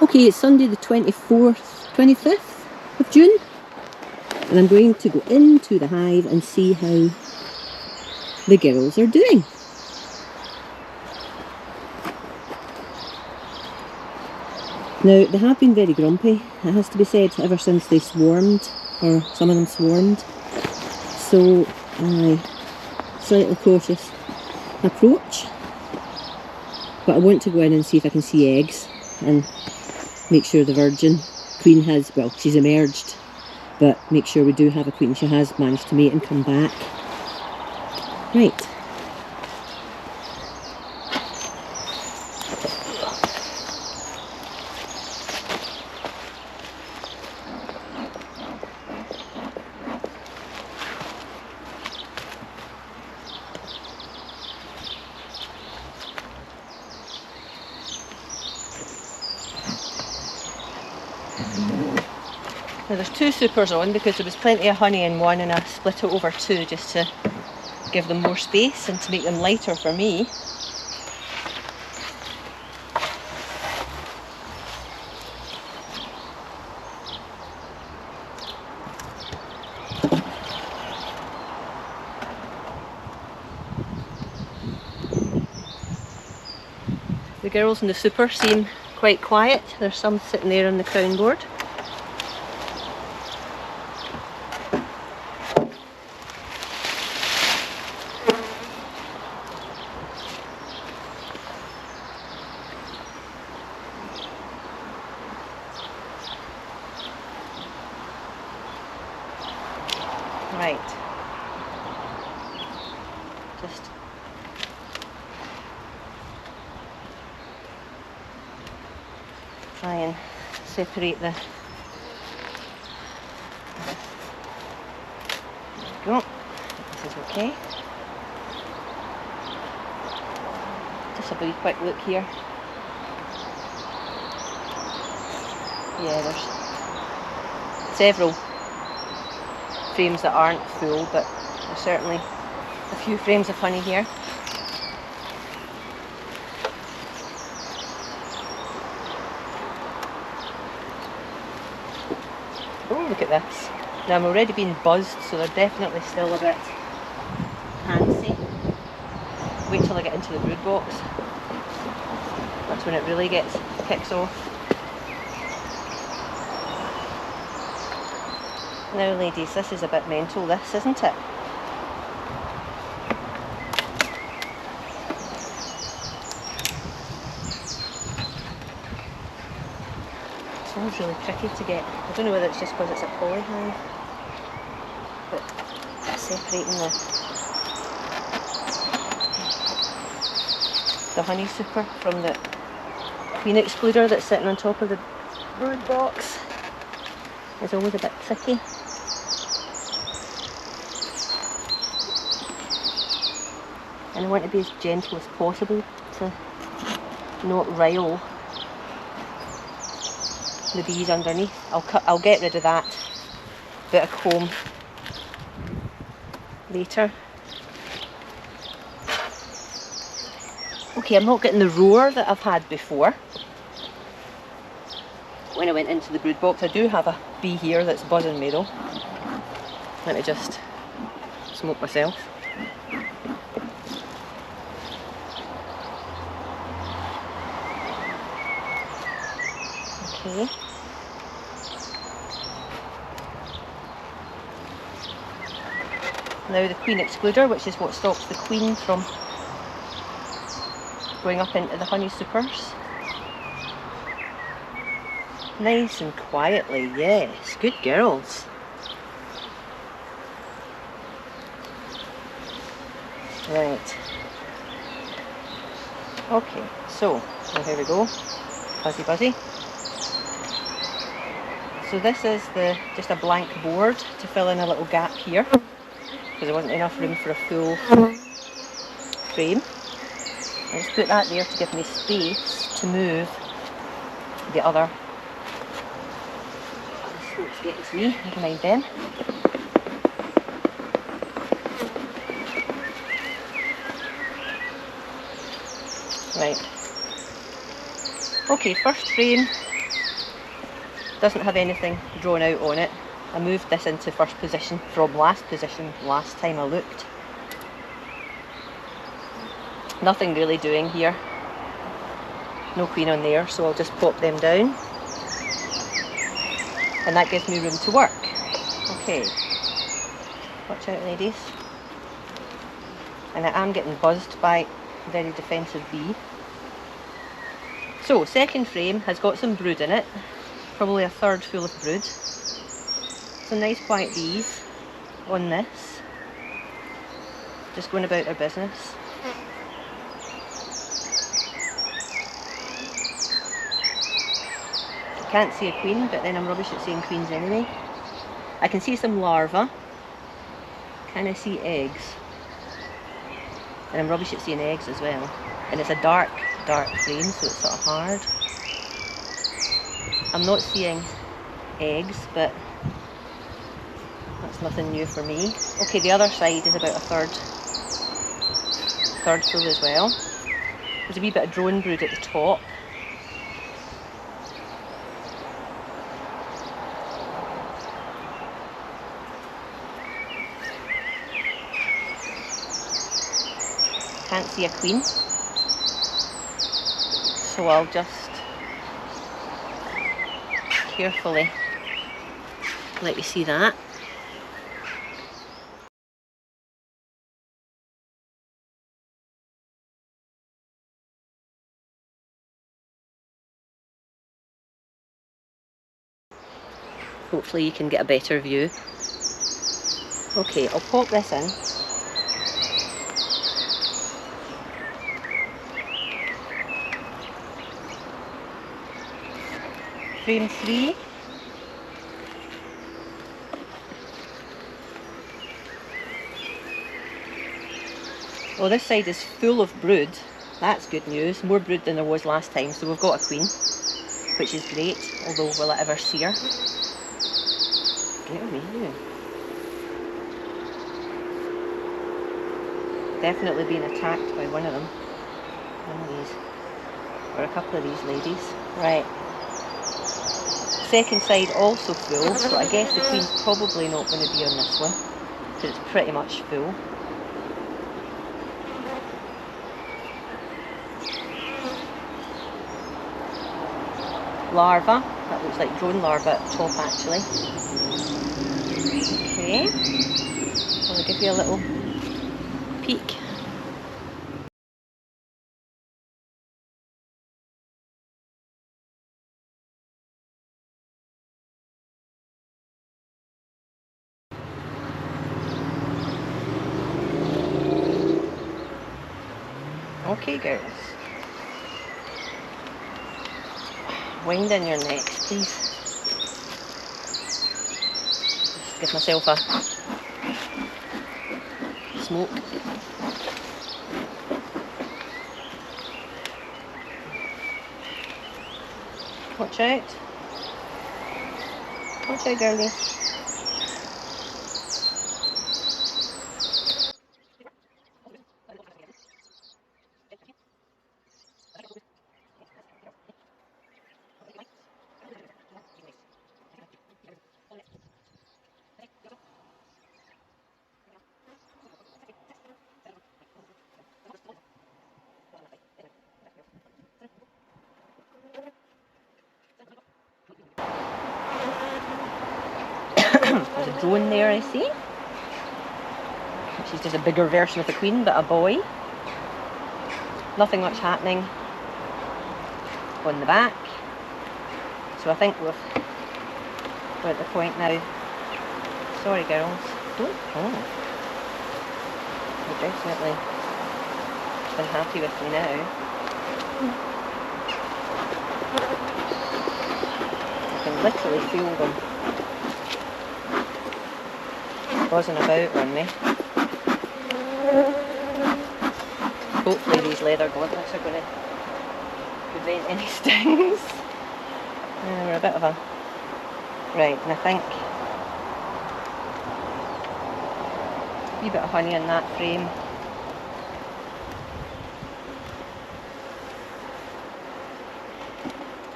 Okay, it's Sunday the 25th of June, and I'm going to go into the hive and see how the girls are doing. Now, they have been very grumpy, it has to be said, ever since they swarmed, or some of them swarmed. So, slightly cautious approach. But I want to go in and see if I can see eggs and make sure the virgin queen has, well, she's emerged, but make sure we do have a queen. She has managed to mate and come back. Right. Now there's two supers on because there was plenty of honey in one, and I split it over two just to give them more space and to make them lighter for me. The girls in the super seem quite quiet. There's some sitting there on the crown board. Right. Just try and separate the... There we go. This is okay. Just a wee quick look here. Yeah, there's several frames that aren't full, but there's certainly a few frames of honey here. Oh, look at this. Now I'm already being buzzed, so they're definitely still a bit antsy. Wait till I get into the brood box. That's when it really kicks off. Now ladies, this is a bit mental, this, isn't it? It smells really tricky to get. I don't know whether it's just because it's a polyhive, but separating the honey super from the queen excluder that's sitting on top of the brood box is always a bit tricky. And I want to be as gentle as possible to not rile the bees underneath. I'll get rid of that bit of comb later. Okay, I'm not getting the roar that I've had before. When I went into the brood box, I do have a bee here that's buzzing me though. Let me just smoke myself. Okay. Now the queen excluder, which is what stops the queen from going up into the honey supers. Nice and quietly, yes, good girls. Right. Okay, so now here we go. Buzzy buzzy. So this is just a blank board to fill in a little gap here because there wasn't enough room for a full frame. I just put that there to give me space to move the other. This gets me, never mind them. Right. Okay, first frame Doesn't have anything drawn out on it. I moved this into first position from last position last time I looked. Nothing really doing here. No queen on there, so I'll just pop them down. And that gives me room to work. Okay. Watch out, ladies. And I am getting buzzed by a very defensive bee. So, second frame has got some brood in it. Probably a third full of brood. Some nice quiet bees on this. Just going about their business. I can't see a queen, but then I'm rubbish at seeing queens anyway. I can see some larvae. Can I see eggs? And I'm rubbish at seeing eggs as well. And it's a dark frame, so it's sort of hard. I'm not seeing eggs, but that's nothing new for me. Okay, the other side is about a third full as well. There's a wee bit of drone brood at the top. Can't see a queen, so I'll just carefully let you see that. Hopefully you can get a better view. Okay, I'll pop this in. Frame 3. Well, this side is full of brood. That's good news. More brood than there was last time, so we've got a queen, which is great, although will I ever see her? Get me. Definitely being attacked by one of them. One of these. Or a couple of these ladies. Right. Second side also full, so I guess the queen's probably not going to be on this one, because it's pretty much full. Larva, that looks like drone larva at the top actually. Okay, I'll give you a little peek. Okay girls, wind in your necks please. Just give myself a smoke. Watch out. Watch out girlies. There's a drone there I see. She's just a bigger version of the queen, but a boy. Nothing much happening on the back. So I think we're at the point now. Sorry girls. Don't. Oh. You're definitely unhappy with me now. I can literally feel them buzzing about on me. Hopefully these leather gauntlets are going to prevent any stings. We're a bit of a... Right, and I think a wee bit of honey in that frame.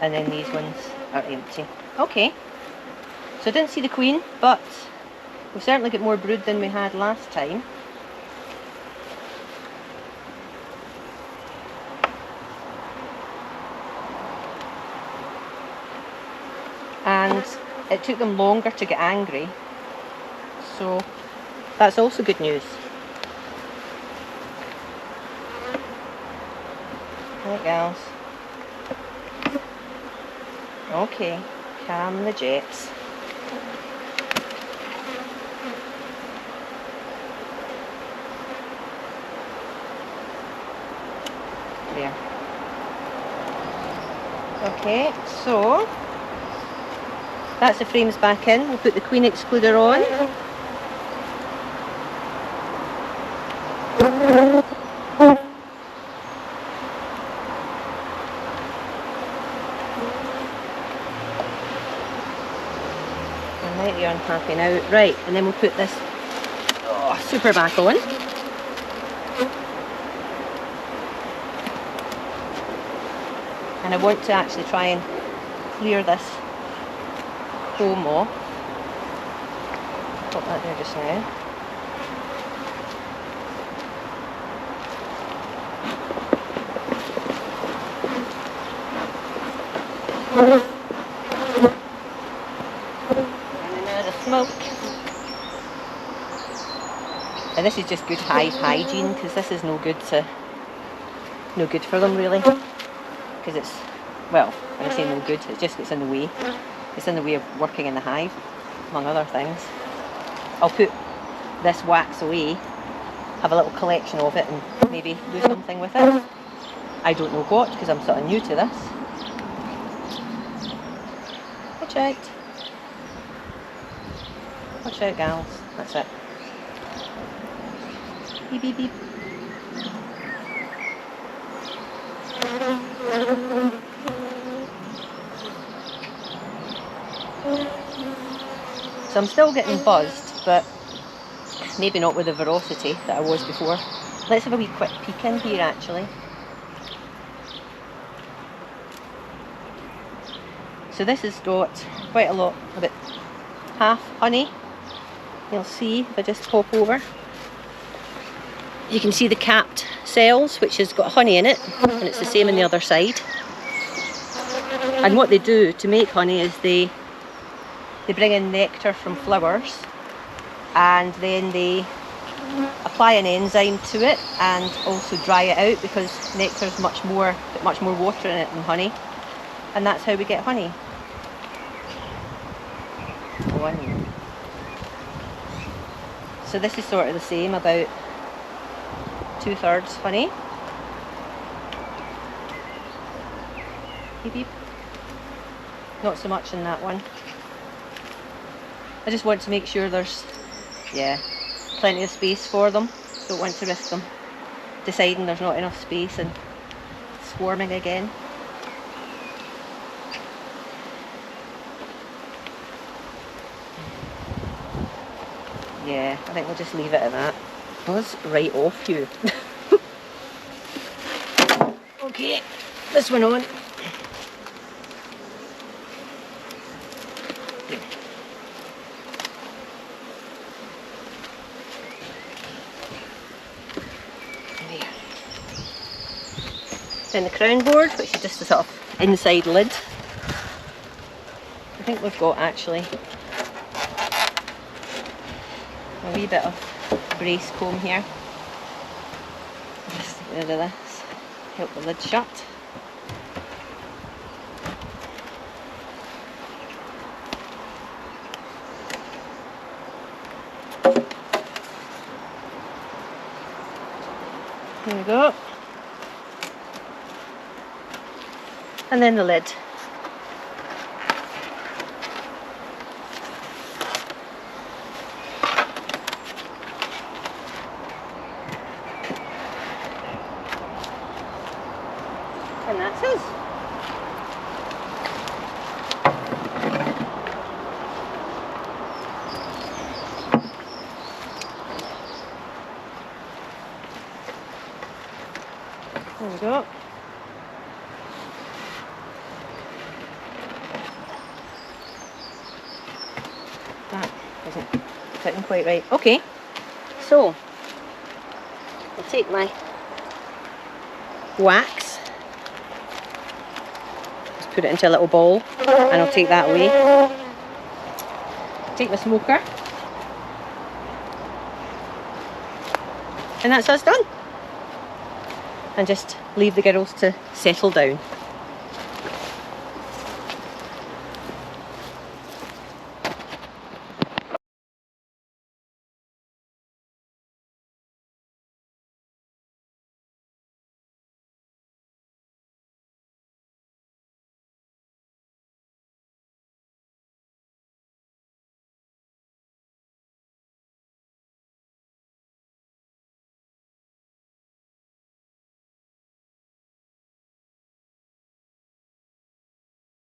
And then these ones are empty. Okay. So I didn't see the queen, but we've certainly got more brood than we had last time. And it took them longer to get angry, so that's also good news. Right, girls. Okay, calm the jets. There. Okay, so that's the frames back in. We'll put the queen excluder on. You're unhappy now. Right, and then we'll put this super back on. And I want to actually try and clear this foam off. Put that there just now. Smoke. And this is just good hive hygiene, because this is no good for them really, because it's, well, when I say no good, it just gets in the way. It's in the way of working in the hive, among other things. I'll put this wax away, have a little collection of it, and maybe do something with it. I don't know what, because I'm sort of new to this. Watch out. Watch out, gals. That's it. Beep, beep, beep. So I'm still getting buzzed, but maybe not with the ferocity that I was before. Let's have a wee quick peek in here, actually. So this has got quite a lot, about half honey. You'll see if I just pop over. You can see the capped cells, which has got honey in it, and it's the same on the other side. And what they do to make honey is they bring in nectar from flowers, and then they apply an enzyme to it and also dry it out, because nectar's much more water in it than honey, and that's how we get honey. So this is sort of the same, about 2/3 honey. Beep beep. Not so much in that one. I just want to make sure there's, yeah, plenty of space for them. Don't want to risk them deciding there's not enough space and swarming again. Yeah, I think we'll just leave it at that. Buzz right off you. Okay, this one on. There. Then the crown board, which is just a sort of inside lid. I think we've got actually a wee bit of brace comb here. Just get rid of this, help the lid shut. There we go. And then the lid. And that's his. There we go. isn't fitting quite right. Okay, so I'll take my wax, just put it into a little bowl, and I'll take that away. Take my smoker, and that's us done. And just leave the girls to settle down.